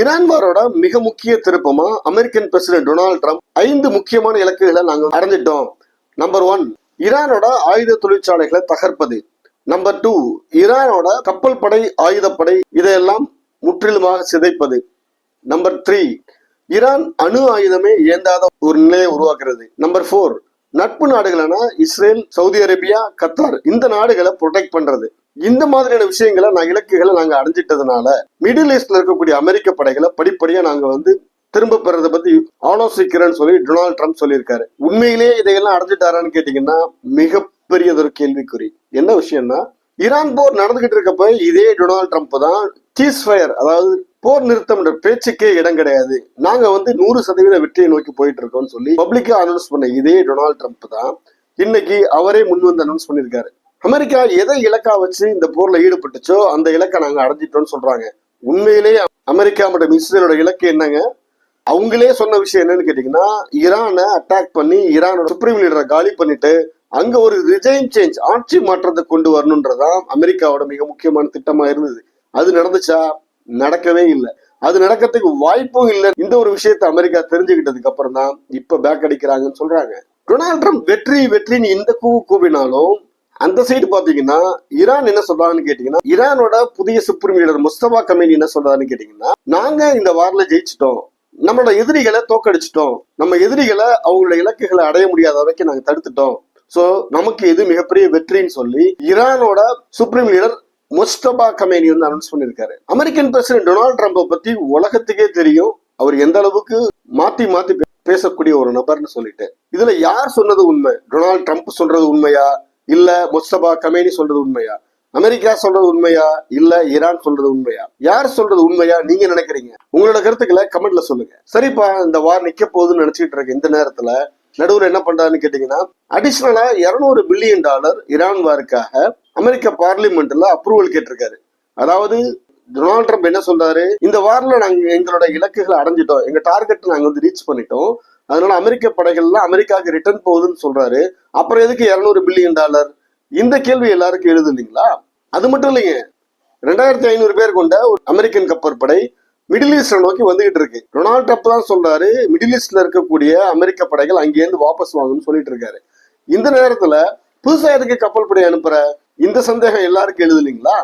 Iran வாரோட மிக முக்கிய திருப்பமா American president Donald Trump 5 முக்கியமான இலக்குகளை நாங்க அடைஞ்சிட்டோம். நம்பர் 1, ஈரானோட ஆயுத தொழிற்சாலைகளை தகர்ப்பது. நம்பர் 2, ஈரானோட கப்பல் படை, ஆயுதப்படை இதையெல்லாம் முற்றிலுமாக சிதைப்பது. நம்பர் 3, ஈரான் அணு ஆயுதமே ஏந்தாத ஒரு நிலையை உருவாக்குறது. நம்பர் 4, நட்பு நாடுகளான இஸ்ரேல், சவுதி அரேபியா, கத்தார் இந்த நாடுகளை ப்ரொடெக்ட் பண்றது. இந்த மாதிரியான விஷயங்களை இலக்குகளை நாங்க அடைஞ்சிட்டதுனால மிடில் ஈஸ்ட்ல இருக்கக்கூடிய அமெரிக்க படைகளை படிப்படியா நாங்க திரும்ப பெறதை பத்தி ஆலோசிக்கிறேன்னு சொல்லி டொனால்ட் ட்ரம்ப் சொல்லியிருக்காரு. உண்மையிலேயே இதையெல்லாம் அடைஞ்சிட்டாரான்னு கேட்டீங்கன்னா மிகப்பெரியதொரு கேள்விக்குறி. என்ன விஷயம்னா, ஈரான் போர் நடந்துகிட்டு இருக்கப்ப இதே டொனால்ட் ட்ரம்ப் தான் சீஸ்ஃபயர், அதாவது போர் நிறுத்தம் என்ற பேச்சுக்கே இடம் கிடையாது, நாங்க 100% வெற்றியை நோக்கி போயிட்டு இருக்கோம்னு சொல்லி பப்ளிக்கா அனௌன்ஸ் பண்ண இதே டொனால்ட் ட்ரம்ப் தான் இன்னைக்கு அவரே முன் வந்து அனௌன்ஸ் பண்ணிருக்காரு. அமெரிக்கா எதை இலக்கா வச்சு இந்த போர்ல ஈடுபட்டுச்சோ அந்த இலக்கை நாங்க அடைஞ்சிட்டோம்னு சொல்றாங்க. உண்மையிலேயே அமெரிக்கா மற்றும் இஸ்ரேலோட இலக்கு என்னங்க? அவங்களே சொன்ன விஷயம் என்னன்னு கேட்டீங்கன்னா, ஈரானை அட்டாக் பண்ணி ஈரானோட சுப்ரீம் லீடரை காலி பண்ணிட்டு அங்க ஒரு ரிஜைம் சேஞ்ச், ஆட்சி மாற்றத்தை கொண்டு வரணும்ன்றதான் அமெரிக்காவோட மிக முக்கியமான திட்டமா இருந்தது. அது நடந்துச்சா? நடக்கவே இல்லை. அது நடக்கிறதுக்கு வாய்ப்பும் இல்லை. இந்த ஒரு விஷயத்த அமெரிக்கா தெரிஞ்சுக்கிட்டதுக்கு அப்புறம் தான் இப்ப பேக் அடிக்கிறாங்கன்னு சொல்றாங்க. டொனால்ட் ட்ரம்ப் வெற்றி வெற்றின்னு இந்த கூவினாலும் அந்த சைடு பாத்தீங்கன்னா ஈரான் என்ன சொல்றாங்கன்னு கேட்டீங்கன்னா, ஈரானோட புதிய சுப்ரீம் லீடர் முஸ்தபா கமேனி என்ன சொல்றாருன்னு கேட்டீங்கன்னா, நாங்க இந்த வார்ல ஜெயிச்சிட்டோம், நம்மளோட எதிரிகளை தோக்கடிச்சிட்டோம், நம்ம எதிரிகளை அவங்களோட இலக்குகளை அடைய முடியாத வரைக்கும் நாங்க தடுத்துட்டோம், சோ நமக்கு இது மிகப்பெரிய வெற்றின்னு சொல்லி ஈரானோட supreme leader Mustafa Khamenei announce பண்ணிருக்காரு. அமெரிக்கன் பிரசிடென்ட் டொனால்ட் ட்ரம்ப்பை பத்தி உலகத்துக்கே தெரியும், அவர் எந்த அளவுக்கு மாத்தி மாத்தி பேசக்கூடிய ஒரு நபர்னு சொல்லிட்டு. இதுல யார் சொன்னது உண்மை? டொனால்ட் ட்ரம்ப் சொல்றது உண்மையா, இல்ல முஸ்தபா கமேனி சொல்றது உண்மையா? அமெரிக்கா சொல்றது உண்மையா, இல்ல ஈரான் சொல்றது உண்மையா? யார் சொல்றது உண்மையா நீங்க நினைக்கிறீங்க? உங்களோட கருத்துக்களை கமெண்ட்ல சொல்லுங்க. சரிப்பா, இந்த வார் நிக்க போகுதுன்னு நினைச்சிட்டு இருக்க இந்த நேரத்துல நடுவுல என்ன பண்றாருன்னு கேட்டீங்கன்னா, அடிஷனலா $200 பில்லியன் ஈரான் வாருக்காக அமெரிக்க பார்லிமெண்ட்ல அப்ரூவல் கேட்டிருக்காரு. அதாவது டொனால்ட் ட்ரம்ப் என்ன சொல்றாரு, இந்த வார்ல நாங்க எங்களோட இலக்குகளை அடைஞ்சிட்டோம், எங்க டார்கெட் நாங்க ரீச் பண்ணிட்டோம், அதனால அமெரிக்க படைகள்லாம் அமெரிக்காவுக்கு ரிட்டர்ன் போகுதுன்னு சொல்றாரு. அப்புறம் எதுக்கு $200 பில்லியன்? இந்த கேள்வி எல்லாருக்கும் எழுது இல்லைங்களா? அது மட்டும் இல்லைங்க, 2500 பேர் கொண்ட ஒரு அமெரிக்கன் கப்பற்படை மிடில் ஈஸ்ட நோக்கி வந்துகிட்டு இருக்கு. டொனால்ட் ட்ரம்ப் தான் சொல்றாரு, மிடில் ஈஸ்ட்ல இருக்கக்கூடிய அமெரிக்க படைகள் அங்கேருந்து வாபஸ் வாங்கணும்னு சொல்லிட்டு இருக்காரு. இந்த நேரத்துல புதுசா எதுக்கு கப்பல் படை அனுப்புற? இந்த சந்தேகம் எல்லாருக்கும் எழுது இல்லைங்களா?